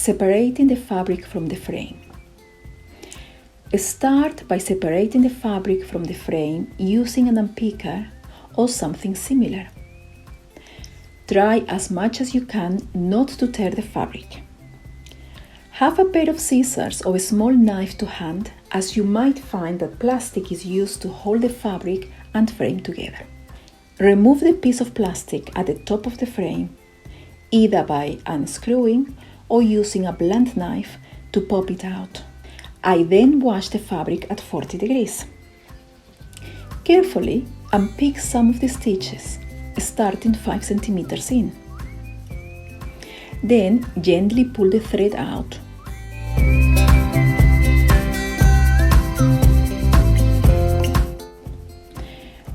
Separating the fabric from the frame. Start by separating the fabric from the frame using an unpicker or something similar. Try as much as you can not to tear the fabric. Have a pair of scissors or a small knife to hand, as you might find that plastic is used to hold the fabric and frame together. Remove the piece of plastic at the top of the frame, either by unscrewing or using a blunt knife to pop it out. I then wash the fabric at 40 degrees. Carefully unpick some of the stitches, starting 5 centimeters in. Then gently pull the thread out.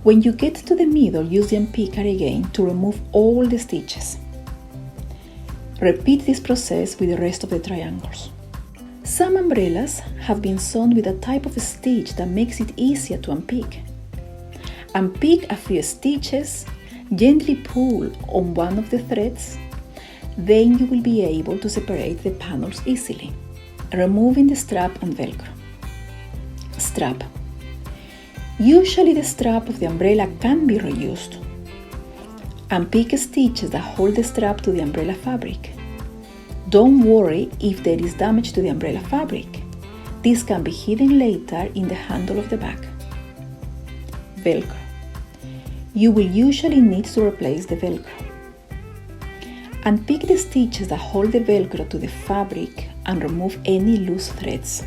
When you get to the middle, use the unpicker again to remove all the stitches. Repeat this process with the rest of the triangles. Some umbrellas have been sewn with a type of stitch that makes it easier to unpick. Unpick a few stitches, gently pull on one of the threads, then you will be able to separate the panels easily, removing the strap and Velcro. Strap. Usually the strap of the umbrella can be reused. Unpick stitches that hold the strap to the umbrella fabric. Don't worry if there is damage to the umbrella fabric. This can be hidden later in the handle of the bag. Velcro. You will usually need to replace the Velcro. Unpick the stitches that hold the Velcro to the fabric and remove any loose threads.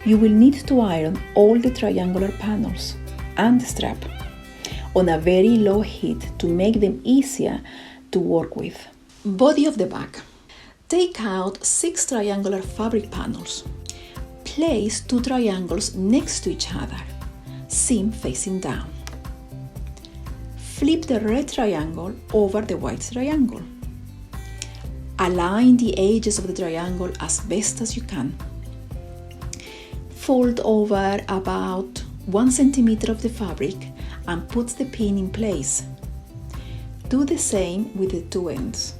You will need to iron all the triangular panels and the strap on a very low heat to make them easier to work with. Body of the bag. Take out 6 triangular fabric panels. Place 2 triangles next to each other, seam facing down. Flip the red triangle over the white triangle. Align the edges of the triangle as best as you can. Fold over about 1 centimeter of the fabric and put the pin in place. Do the same with the 2 ends.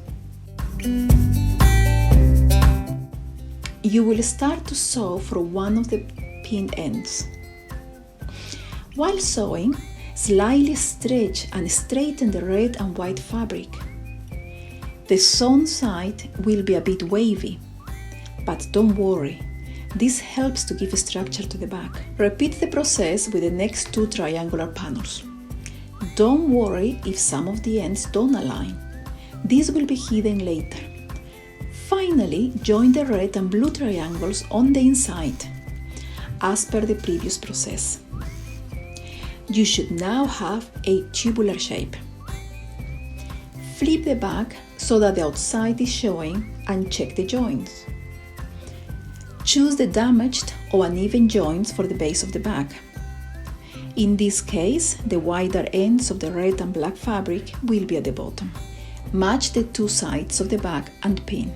You will start to sew from one of the pinned ends. While sewing, slightly stretch and straighten the red and white fabric. The sewn side will be a bit wavy, but don't worry. This helps to give structure to the bag. Repeat the process with the next 2 triangular panels. Don't worry if some of the ends don't align. This will be hidden later. Finally, join the red and blue triangles on the inside, as per the previous process. You should now have a tubular shape. Flip the bag so that the outside is showing and check the joints. Choose the damaged or uneven joints for the base of the bag. In this case, the wider ends of the red and black fabric will be at the bottom. Match the 2 sides of the bag and pin.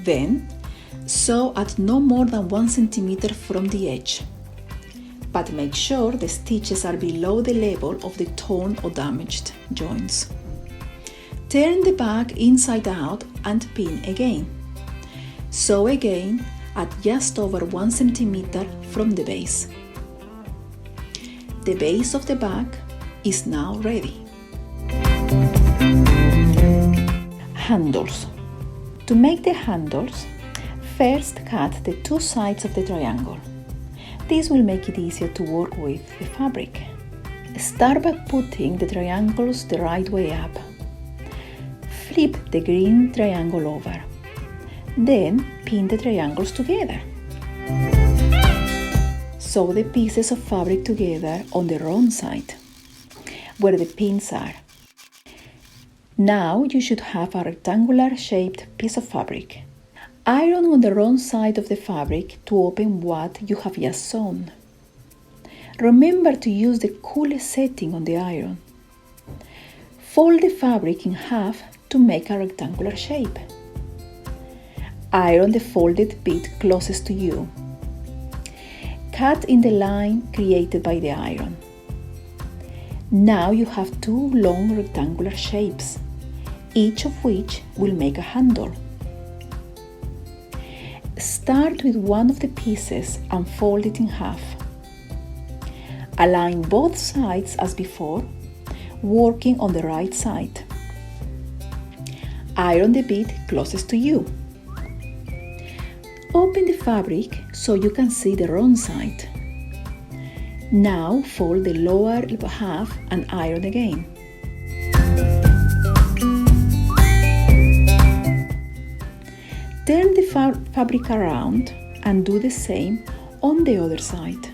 Then, sew at no more than 1 centimeter from the edge, but make sure the stitches are below the level of the torn or damaged joints. Turn the bag inside out and pin again. Sew again at just over 1 centimeter from the base. The base of the bag is now ready. Handles. To make the handles, first cut the 2 sides of the triangle. This will make it easier to work with the fabric. Start by putting the triangles the right way up. Flip the green triangle over. Then pin the triangles together. Sew the pieces of fabric together on the wrong side, where the pins are. Now you should have a rectangular shaped piece of fabric. Iron on the wrong side of the fabric to open what you have just sewn. Remember to use the coolest setting on the iron. Fold the fabric in half to make a rectangular shape. Iron the folded bit closest to you. Cut in the line created by the iron. Now you have two long rectangular shapes, each of which will make a handle. Start with one of the pieces and fold it in half. Align both sides as before, working on the right side. Iron the bit closest to you. Open the fabric so you can see the wrong side. Now fold the lower half and iron again. Turn the fabric around and do the same on the other side.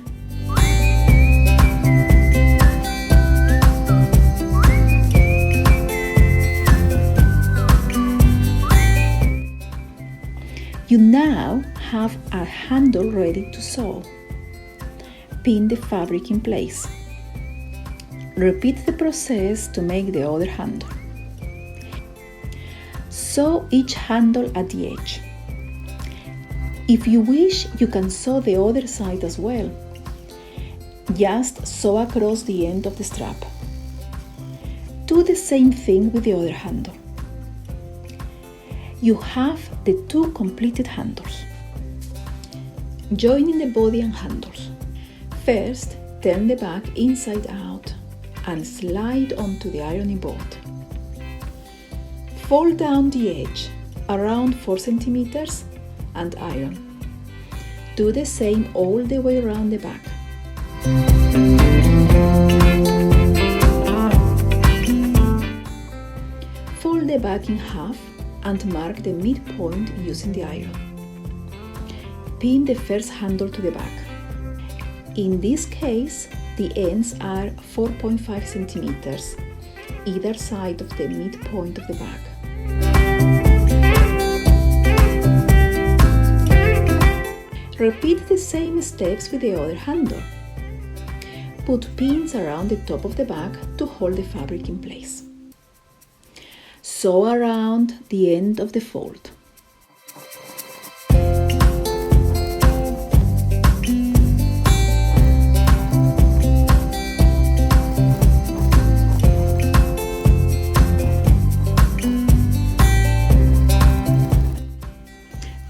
You now have a handle ready to sew. Pin the fabric in place. Repeat the process to make the other handle. Sew each handle at the edge. If you wish, you can sew the other side as well. Just sew across the end of the strap. Do the same thing with the other handle. You have the two completed handles. Joining the body and handles. First, turn the back inside out and slide onto the ironing board. Fold down the edge around 4 cm and iron. Do the same all the way around the back. Fold the back in half and mark the midpoint using the iron. Pin the first handle to the back. In this case, the ends are 4.5 cm, either side of the midpoint of the back. Repeat the same steps with the other handle. Put pins around the top of the bag to hold the fabric in place. Sew around the end of the fold.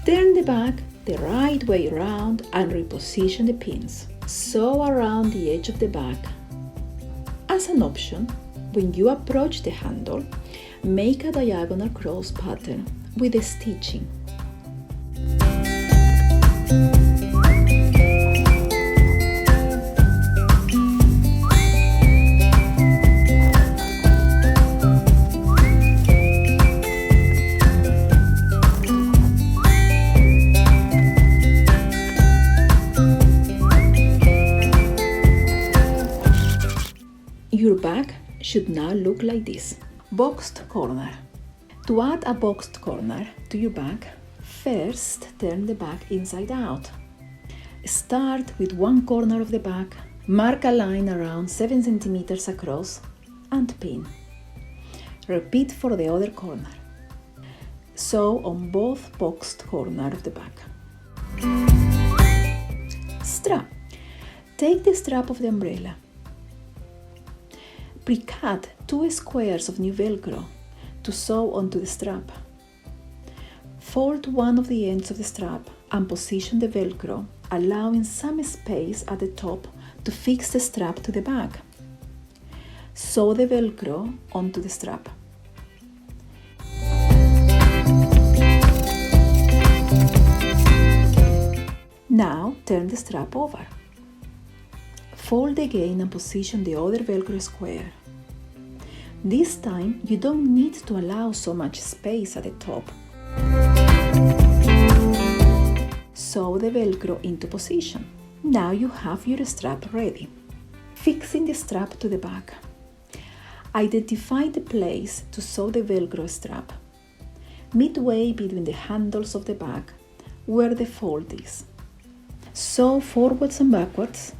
Turn the bag the right way around and reposition the pins. Sew around the edge of the bag. As an option, when you approach the handle, make a diagonal cross pattern with the stitching. Your bag should now look like this. Boxed corner. To add a boxed corner to your bag, first turn the bag inside out. Start with one corner of the bag, mark a line around 7 cm across and pin. Repeat for the other corner. Sew on both boxed corners of the bag. Strap. Take the strap of the umbrella. Pre-cut 2 squares of new Velcro to sew onto the strap. Fold one of the ends of the strap and position the Velcro, allowing some space at the top to fix the strap to the bag. Sew the Velcro onto the strap. Now turn the strap over. Fold again and position the other Velcro square. This time you don't need to allow so much space at the top. Sew the Velcro into position. Now you have your strap ready. Fixing the strap to the bag. Identify the place to sew the Velcro strap. Midway between the handles of the bag, where the fold is. Sew forwards and backwards